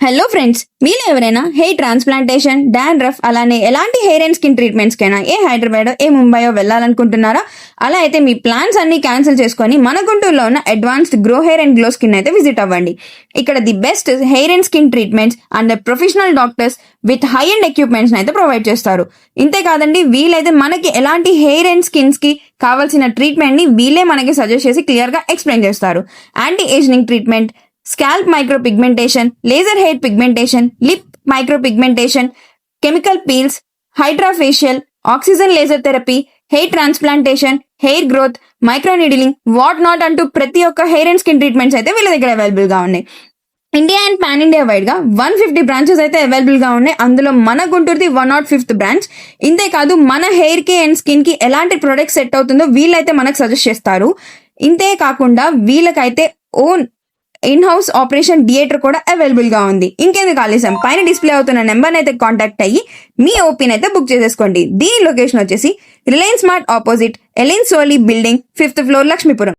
Hello friends, మీలో ఎవరైనా hair transplantation, dandruff అలానే ఎలాంటి హెయిర్ అండ్ స్కిన్ ట్రీట్మెంట్స్ కైనా ఏ హైదరాబాద్ ఏ ముంబైయో వెళ్ళాలనుకుంటున్నారా? అలా అయితే మీ ప్లాన్స్ అన్ని క్యాన్సిల్ చేసుకొని మన గుంటూరులో ఉన్న advanced grow hair and glow skin అయితే విజిట్ అవ్వండి. ఇక్కడ the best hair and skin treatments and professional doctors with high and equipments అయితే ప్రొవైడ్ చేస్తారు. ఇంతే కాదండి, వీలైతే మనకి ఎలాంటి హెయిర్ అండ్ స్కిన్స్ కి కావాల్సిన ట్రీట్మెంట్ ని వీళ్ళే మనకి సజెస్ట్ చేసి క్లియర్ గా ఎక్స్ప్లెయిన్ చేస్తారు. Anti ageing treatment, scalp micro pigmentation, laser hair pigmentation, lip micro pigmentation, chemical peels, hydra facial, oxygen laser therapy, hair transplantation, hair growth, micro needling, what not అంటూ ప్రతి ఒక్క hair and skin treatments అయితే వీళ్ళ దగ్గర available గా ఉన్నాయి. India and pan India wide గా 150 branches అయితే అవైలబుల్ గా ఉన్నాయి. అందులో మన గుంటూరుది 105th బ్రాంచ్. ఇంతే కాదు, మన హెయిర్ కి అండ్ స్కిన్ కి ఎలాంటి ప్రొడక్ట్ సెట్ అవుతుందో వీళ్ళైతే మనకు సజెస్ట్ చేస్తారు. ఇంతే కాకుండా వీళ్ళకైతే own in house operation theatre కూడా అవైలబుల్ గా ఉంది. ఇంకెందుకు ఆలస్యం, పైన డిస్ప్లే అవుతున్న నెంబర్ అయితే కాంటాక్ట్ అయ్యి మీ ఓపీని అయితే బుక్ చేసేసుకోండి. దీని లొకేషన్ వచ్చేసి రిలయన్స్ మార్ట్ ఆపోజిట్ ఎలిన్ సోలీ బిల్డింగ్, 5th ఫ్లోర్, లక్ష్మీపురం.